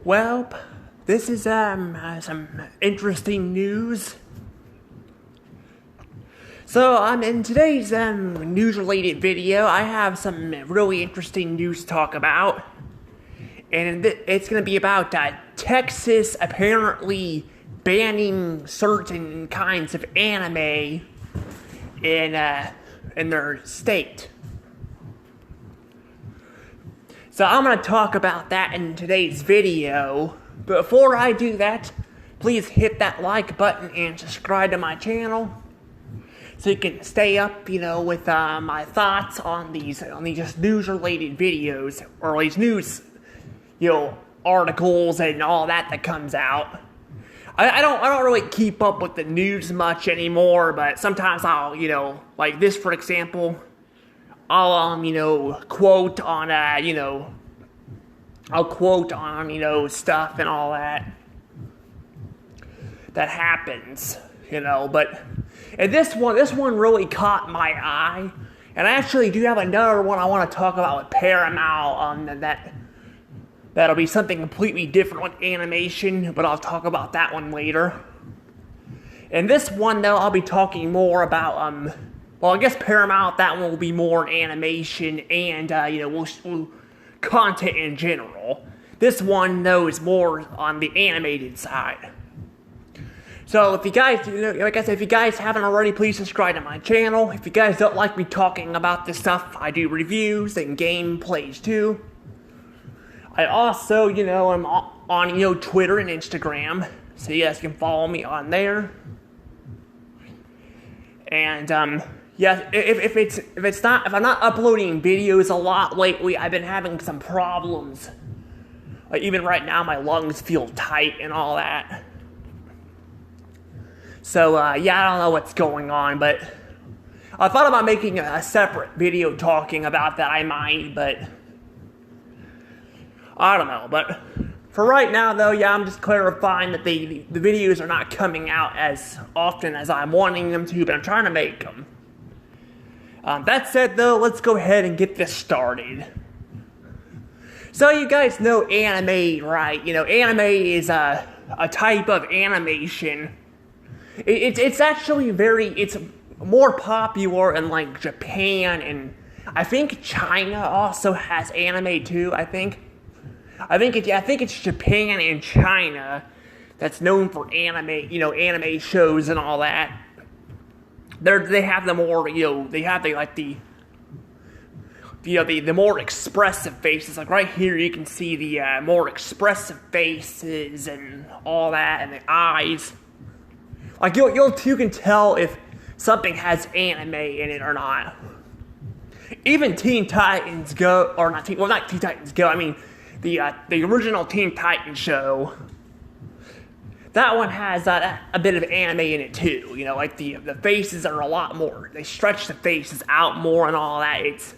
Well, this is some interesting news. So in today's news-related video, I have some really interesting news to talk about, and it's going to be about Texas apparently banning certain kinds of anime in their state. So I'm going to talk about that in today's video. But before I do that, please hit that like button and subscribe to my channel so you can stay up, with my thoughts on these just news-related videos, or these news, articles and all that comes out. I don't really keep up with the news much anymore, but sometimes I'll, like this for example, I'll, quote on, I'll quote on, stuff and all that happens, but, and this one really caught my eye, and I actually do have another one I want to talk about with Paramount, that'll be something completely different with animation, but I'll talk about that one later. And this one, though, I'll be talking more about, well, I guess Paramount, that one will be more animation and, we'll content in general. This one, though, is more on the animated side. So, if you guys, like I said, if you guys haven't already, please subscribe to my channel. If you guys don't like me talking about this stuff, I do reviews and gameplays, too. I also, I'm on, Twitter and Instagram, so you guys can follow me on there. And, yeah, if I'm not uploading videos a lot lately, I've been having some problems. Like even right now, my lungs feel tight and all that. So, yeah, I don't know what's going on, but I thought about making a separate video talking about that. I might, but I don't know. But for right now, though, yeah, I'm just clarifying that the videos are not coming out as often as I'm wanting them to, but I'm trying to make them. That said, though, let's go ahead and get this started. So you guys know anime, right? Anime is a type of animation. It's actually it's more popular in like Japan, and I think China also has anime too. I think it's Japan and China that's known for anime, anime shows and all that. They have the more, the more expressive faces. Like right here, you can see the more expressive faces and all that, and the eyes. Like you can tell if something has anime in it or not. Even Teen Titans Go, or not Teen Titans Go. I mean, the original Teen Titans show. That one has a bit of anime in it too, like the faces are a lot more, they stretch the faces out more and all that. It's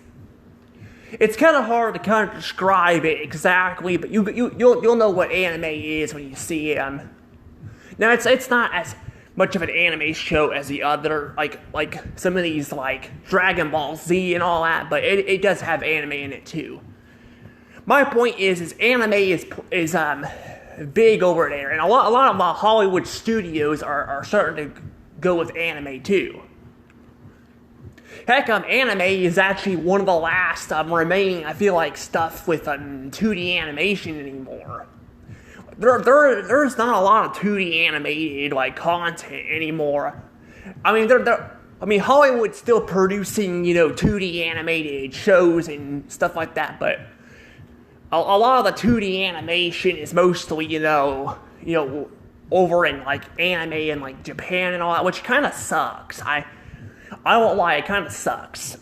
kind of hard to kind of describe it exactly, but you'll know what anime is when you see it. Now it's not as much of an anime show as the other, like some of these like Dragon Ball Z and all that, but it does have anime in it too. My point is anime is big over there, and a lot of Hollywood studios are starting to go with anime too. Heck, anime is actually one of the last remaining, I feel like, stuff with 2D animation anymore. There's not a lot of 2D animated content anymore. I mean, Hollywood's still producing 2D animated shows and stuff like that, but a lot of the 2D animation is mostly, over in, anime and, Japan and all that, which kind of sucks. I won't lie, it kind of sucks.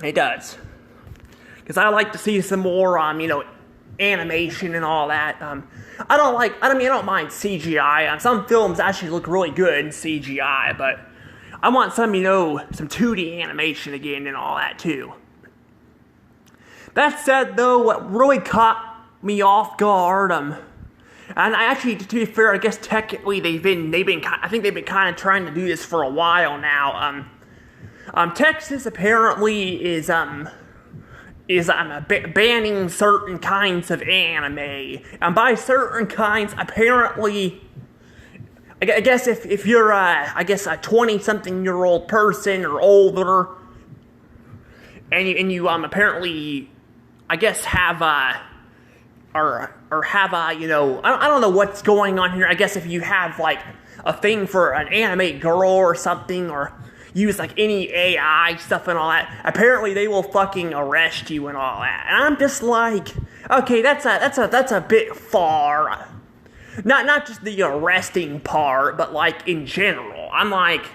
It does. Because I like to see some more, animation and all that. I don't mind CGI. Some films actually look really good in CGI, but I want some 2D animation again and all that, too. That said, though, what really caught me off guard, and I actually, to be fair, I guess technically I think they've been kind of trying to do this for a while now. Texas apparently is is banning certain kinds of anime. And by certain kinds, apparently, I guess if you're, a 20-something-year-old person or older, and you apparently, I guess, have, you know, I don't know what's going on here. I guess if you have, like, a thing for an anime girl or something, or use, like, any AI stuff and all that, apparently they will fucking arrest you and all that. And I'm just like, okay, that's a bit far. Not just the arresting part, but, like, in general. I'm like,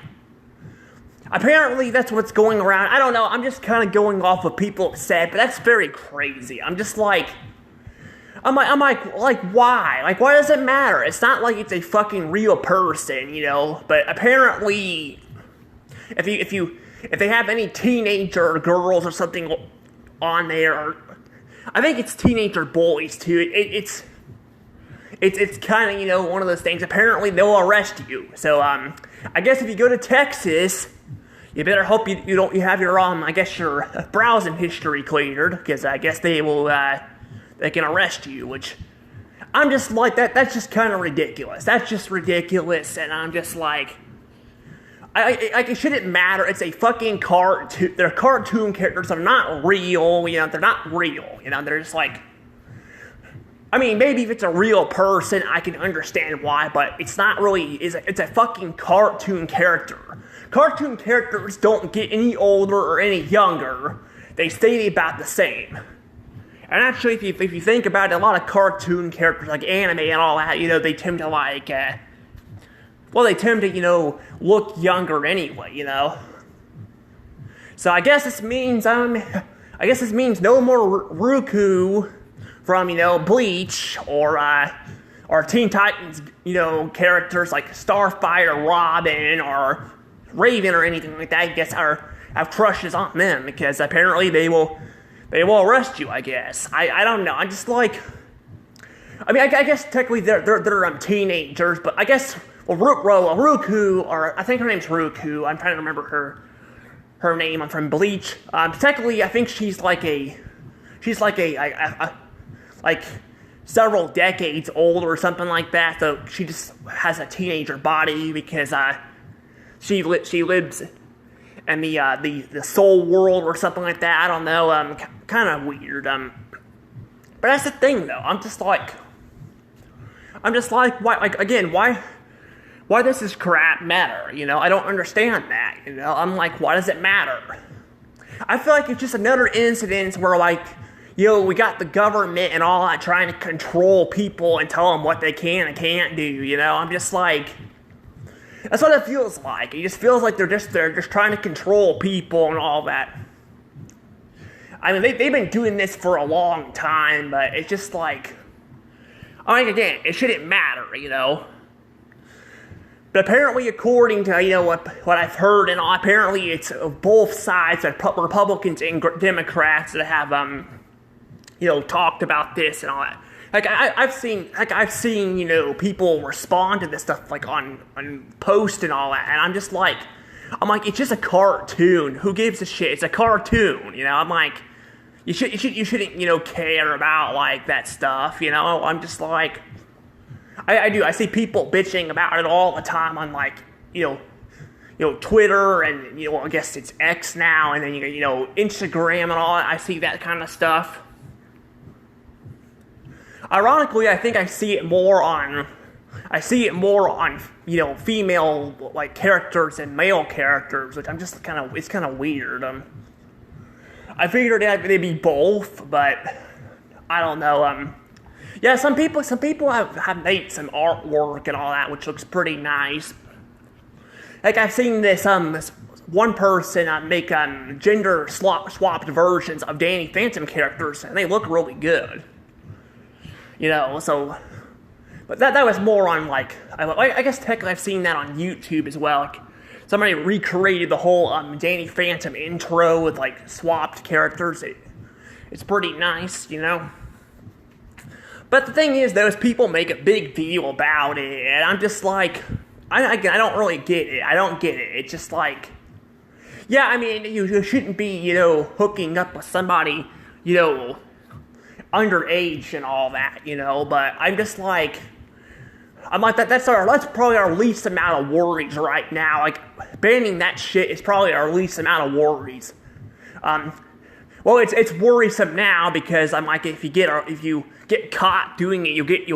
apparently that's what's going around. I don't know, I'm just kind of going off what people have said, but that's very crazy. I'm just like, I'm like, why? Like, why does it matter? It's not like it's a fucking real person, you know? But apparently, if they have any teenager girls or something on there, or I think it's teenager boys too. It's kind of, you know, one of those things. Apparently, they'll arrest you. So I guess if you go to Texas, you better hope you have your I guess your browsing history cleared, because I guess they will. They can arrest you, which I'm just like, that's just kind of ridiculous. That's just ridiculous, and I'm just like, it shouldn't matter. It's a fucking cartoon. They're cartoon characters. They're not real, you know, they're not real, you know, they're just like, I mean, maybe if it's a real person, I can understand why, but it's not really, it's a fucking cartoon character. Cartoon characters don't get any older or any younger. They stay about the same. And actually, if you think about it, a lot of cartoon characters, like anime and all that, you know, they tend to like, they tend to, you know, look younger anyway, you know? So I guess this means, no more Ruku from, you know, Bleach, or Teen Titans, you know, characters like Starfire, Robin, or Raven, or anything like that. I guess have crushes on them, because apparently they will arrest you, I guess. I don't know. I'm just like, I mean, I guess technically they're teenagers, but I guess, Ruku, or I think her name's Ruku. I'm trying to remember her name. I'm from Bleach. Technically, I think she's like several decades old or something like that. So she just has a teenager body because she lives in the soul world or something like that. I don't know. Kind of weird. But that's the thing, though. I'm just like, why? Like, again, why does this crap matter? You know, I don't understand that. You know, I'm like, why does it matter? I feel like it's just another incident where, like, you know, we got the government and all that trying to control people and tell them what they can and can't do. You know, I'm just like, that's what it feels like. It just feels like they're just trying to control people and all that. I mean, they've been doing this for a long time, but it's just like, I mean, again, it shouldn't matter, you know. But apparently, according to, you know, what I've heard, and all, apparently it's both sides, Republicans and Democrats, that have, you know, talked about this and all that. Like, I've seen, you know, people respond to this stuff, like, on post and all that, and I'm like, it's just a cartoon. Who gives a shit? It's a cartoon, you know. I'm like, you shouldn't, you know, care about, like, that stuff, you know. I'm just like, I see people bitching about it all the time on, like, you know, Twitter, and, you know, I guess it's X now, and then, you know, Instagram and all that. I see that kind of stuff. Ironically, I think I see it more on, you know, female, like, characters and male characters, which I'm just it's kind of weird. I figured they'd be both, but I don't know. Yeah, some people have made some artwork and all that, which looks pretty nice. Like, I've seen this one person make gender swapped versions of Danny Phantom characters, and they look really good. You know, so, but that was more on, like, I guess technically I've seen that on YouTube as well. Like, somebody recreated the whole Danny Phantom intro with, like, swapped characters. It's pretty nice, you know. But the thing is, those people make a big deal about it, and I'm just like, I don't really get it. I don't get it. It's just like, yeah, I mean, you shouldn't be, you know, hooking up with somebody you know, underage and all that, you know, but I'm like that's probably our least amount of worries right now. Like banning that shit is probably our least amount of worries. Well, it's worrisome now because I'm like if you get caught doing it, you'll get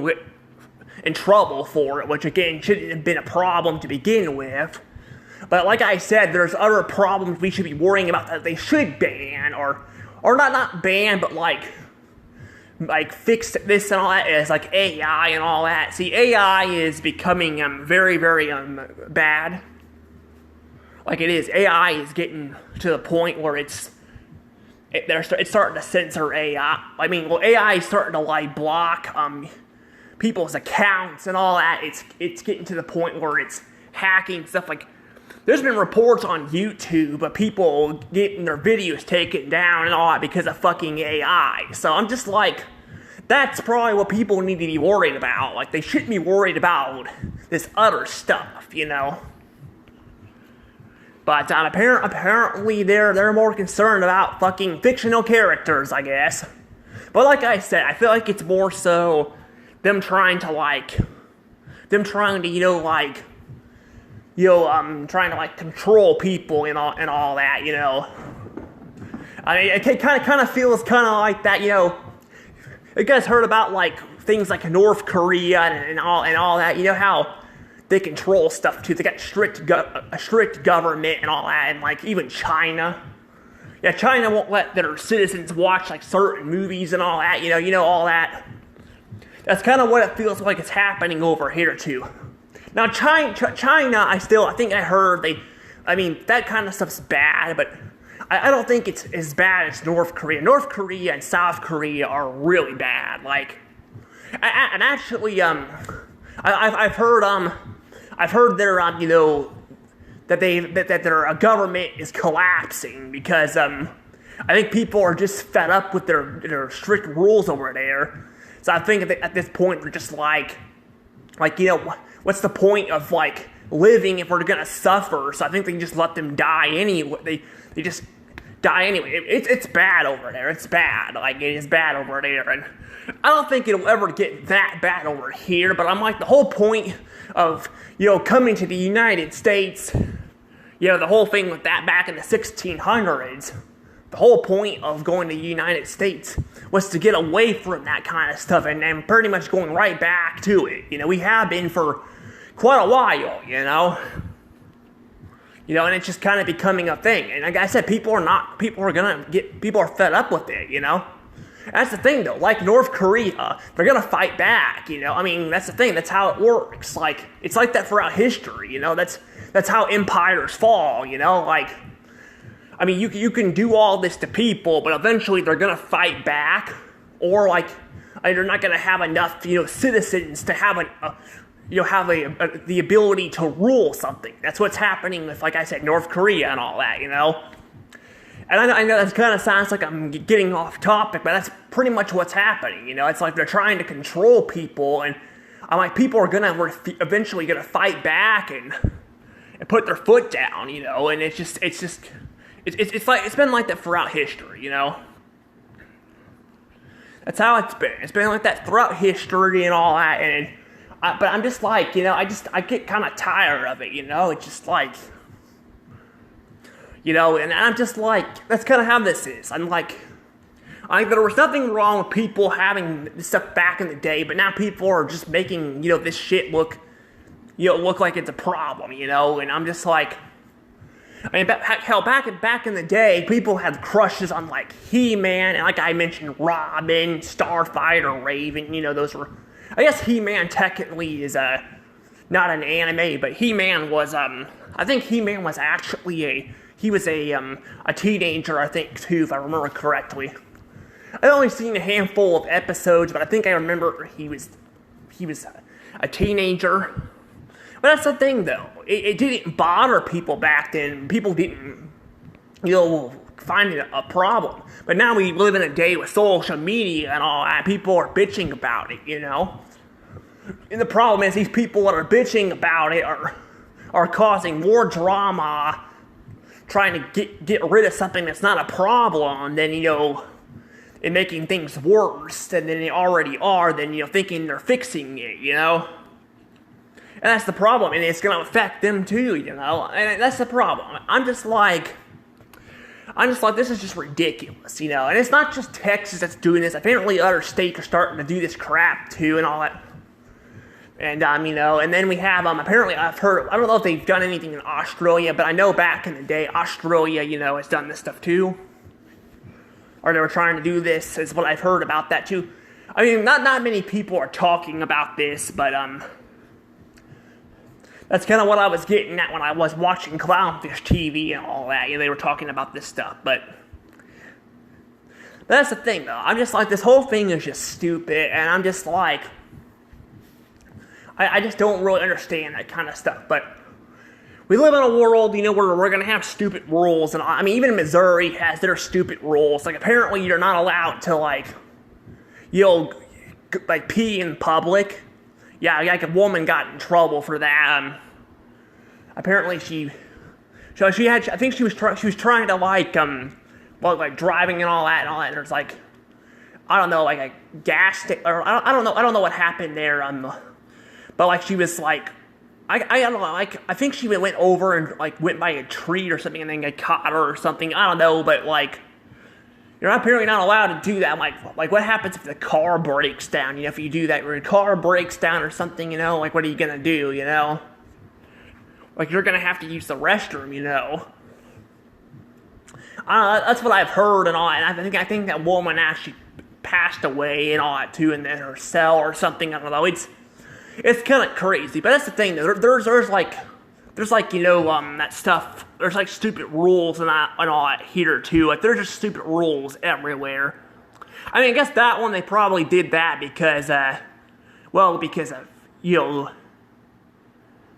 in trouble for it, which again shouldn't have been a problem to begin with. But like I said, there's other problems we should be worrying about that they should ban or not ban, but like fix this and all that is like AI and all that. See, AI is becoming very, very bad. Like it is. AI is getting to the point where it's starting to censor AI. I mean, well, AI is starting to like block people's accounts and all that. It's getting to the point where it's hacking stuff. Like there's been reports on YouTube of people getting their videos taken down and all that because of fucking AI. So I'm just like, that's probably what people need to be worried about. Like they shouldn't be worried about this other stuff, you know. But apparently they're more concerned about fucking fictional characters, I guess. But like I said, I feel like it's more so them trying to trying to like control people and all that, you know. I mean, it kind of feels kind of like that, you know. You guys heard about like things like North Korea and all that, you know how they control stuff too. They got a strict government and all that, and like even China. Yeah, China won't let their citizens watch like certain movies and all that, you know all that. That's kind of what it feels like it's happening over here too. Now China, I think I heard that kind of stuff's bad, but I don't think it's as bad as North Korea. North Korea and South Korea are really bad. Like, and actually, I've heard their you know that their government is collapsing because I think people are just fed up with their strict rules over there. So I think at this point they're just like you know, what's the point of like living if we're gonna suffer? So I think they can just let them die anyway. They just die anyway. It's bad over there. It's bad. Like it is bad over there, and I don't think it'll ever get that bad over here. But I'm like, the whole point of, you know, coming to the United States, you know, the whole thing with that back in the 1600s. The whole point of going to the United States was to get away from that kind of stuff and pretty much going right back to it. You know, we have been for quite a while, you know. You know, and it's just kind of becoming a thing. And like I said, people are fed up with it, you know. That's the thing though, like North Korea, they're gonna fight back, you know. I mean, that's the thing, that's how it works. Like, it's like that throughout history, you know. That's how empires fall, you know. Like, I mean, you can do all this to people, but eventually they're gonna fight back, or like they're not gonna have enough, you know, citizens to have the ability to rule something. That's what's happening with, like I said, North Korea and all that, you know. And I know that kind of sounds like I'm getting off topic, but that's pretty much what's happening, you know. It's like they're trying to control people, and I'm like, people are eventually gonna fight back and put their foot down, you know. And it's been like that throughout history, you know. That's how it's been. It's been like that throughout history and all that. But I'm just like, you know, I get kind of tired of it, you know. It's just like, you know, and I'm just like, that's kind of how this is. I'm like, there was nothing wrong with people having this stuff back in the day, but now people are just making, you know, this shit look like it's a problem, you know. And I'm just like, I mean, hell, back in the day, people had crushes on like He-Man, and like I mentioned, Robin, Starfighter, Raven. You know, those were. I guess He-Man technically is not an anime, but He-Man was I think He-Man was actually a teenager, I think too, if I remember correctly. I've only seen a handful of episodes, but I think I remember he was a teenager. But that's the thing, though. It didn't bother people back then. People didn't, you know, find it a problem. But now we live in a day with social media and all that. People are bitching about it, you know. And the problem is these people that are bitching about it are causing more drama, trying to get rid of something that's not a problem. Then, you know, and making things worse than they already are, than, thinking they're fixing it, And that's the problem, and it's gonna affect them too, And that's the problem. I'm just like, this is just ridiculous, And it's not just Texas that's doing this. Apparently other states are starting to do this crap too and all that. And, and then we have, apparently I've heard, I don't know if they've done anything in Australia, but I know back in the day, Australia, has done this stuff too. Or they were trying to do this, is what I've heard about that too. I mean, not many people are talking about this, but, that's kind of what I was getting at when I was watching Clownfish TV and all that. They were talking about this stuff, but that's the thing, though. I'm just like, this whole thing is just stupid, and I'm just like, I just don't really understand that kind of stuff, but we live in a world, where we're going to have stupid rules, and I mean, even Missouri has their stupid rules. Like, apparently you're not allowed to, like pee in public. Yeah, like a woman got in trouble for that. Apparently she had, I think she was trying to like driving and all that, and there's like, I don't know, like a gas or I don't know what happened there. But like she was like, I don't know, like I think she went over and like went by a tree or something and then got caught her or something. I don't know, but like, you're apparently not allowed to do that. Like what happens if the car breaks down? If you do that, or your car breaks down or something, like what are you gonna do? Like you're gonna have to use the restroom, That's what I've heard and all, and I think that woman actually passed away and all that too, in her cell or something. I don't know. It's kind of crazy, but that's the thing. There's like that stuff. There's like stupid rules and all that here too. Like there's just stupid rules everywhere. I mean, I guess that one they probably did that because of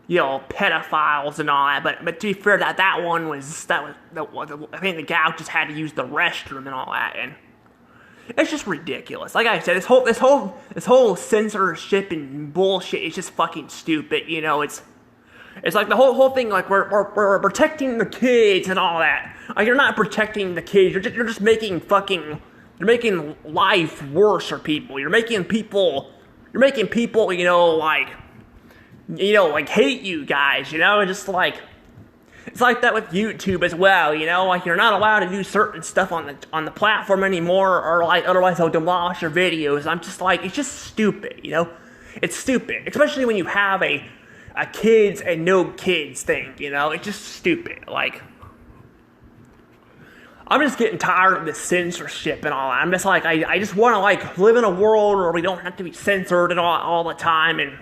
pedophiles and all that. But to be fair, that one was I think the guy just had to use the restroom and all that, and it's just ridiculous. Like I said, this whole censorship and bullshit is just fucking stupid. It's like the whole thing. Like we're protecting the kids and all that. Like you're not protecting the kids. You're just making you're making life worse for people. You're making people like hate you guys. Just like. It's like that with YouTube as well, like you're not allowed to do certain stuff on the platform anymore, or like otherwise they'll demolish your videos. I'm just like, it's just stupid, It's stupid, especially when you have a kids and no kids thing, It's just stupid. Like, I'm just getting tired of this censorship and all that. I'm just like, I just want to like live in a world where we don't have to be censored and all the time, and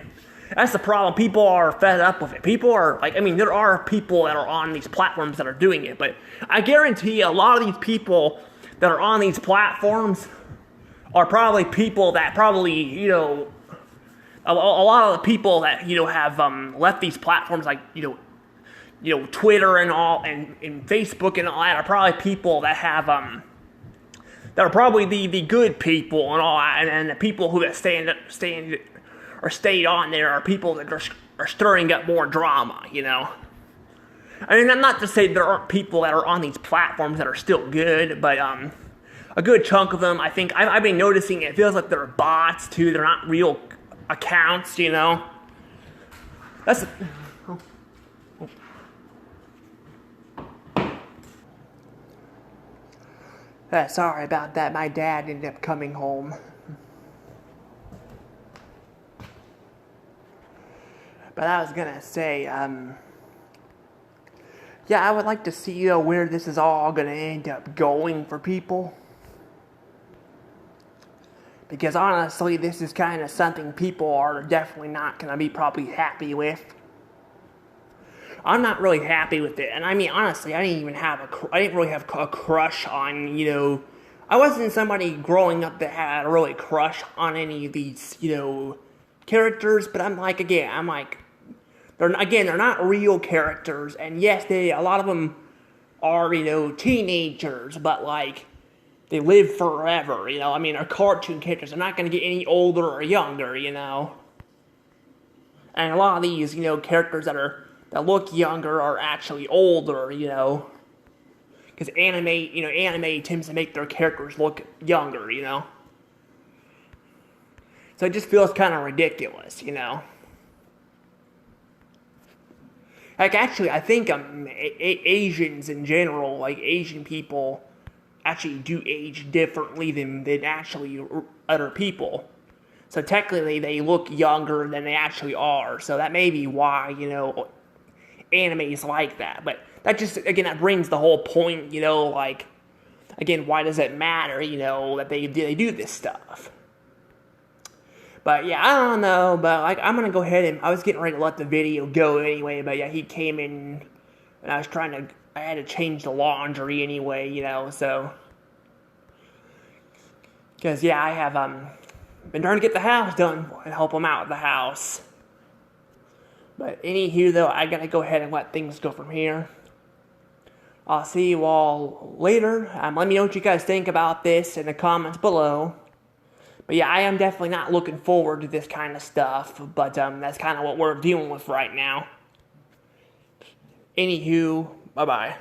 that's the problem. People are fed up with it. People are like, I mean, there are people that are on these platforms that are doing it, but I guarantee a lot of these people that are on these platforms are probably people that probably, a lot of the people that, have left these platforms like, Twitter and all, and Facebook and all that are probably people that have, that are probably the good people and all that, and the people who that stayed on there are people that are stirring up more drama, I mean, I'm not to say there aren't people that are on these platforms that are still good, but a good chunk of them, I think, I've been noticing it feels like they're bots too. They're not real accounts, That's. Sorry about that. My dad ended up coming home. But I was gonna say, yeah, I would like to see where this is all gonna end up going for people. Because honestly, this is kind of something people are definitely not gonna be probably happy with. I'm not really happy with it, and I mean, honestly, I didn't really have a crush on, I wasn't somebody growing up that had a really crush on any of these, characters, but I'm like, they're not real characters, and yes, a lot of them are, teenagers, but like, they live forever, I mean, they're cartoon characters, they're not gonna get any older or younger, And a lot of these, characters that look younger are actually older, Because anime tends to make their characters look younger, you know? So it just feels kind of ridiculous, you know? Like, actually, I think Asians in general, like Asian people, actually do age differently than actually other people. So technically, they look younger than they actually are. So that may be why, you know, anime is like that. But that just, again, that brings the whole point, you know, like, again, why does it matter, you know, that they do this stuff? But yeah, I don't know, but like, I'm gonna go ahead and, I was getting ready to let the video go anyway, but yeah, he came in, and I had to change the laundry anyway, you know, so. Because yeah, I have, been trying to get the house done and help him out with the house. But anywho, though, I gotta go ahead and let things go from here. I'll see you all later. Let me know what you guys think about this in the comments below. But yeah, I am definitely not looking forward to this kind of stuff. But that's kind of what we're dealing with right now. Anywho, bye-bye.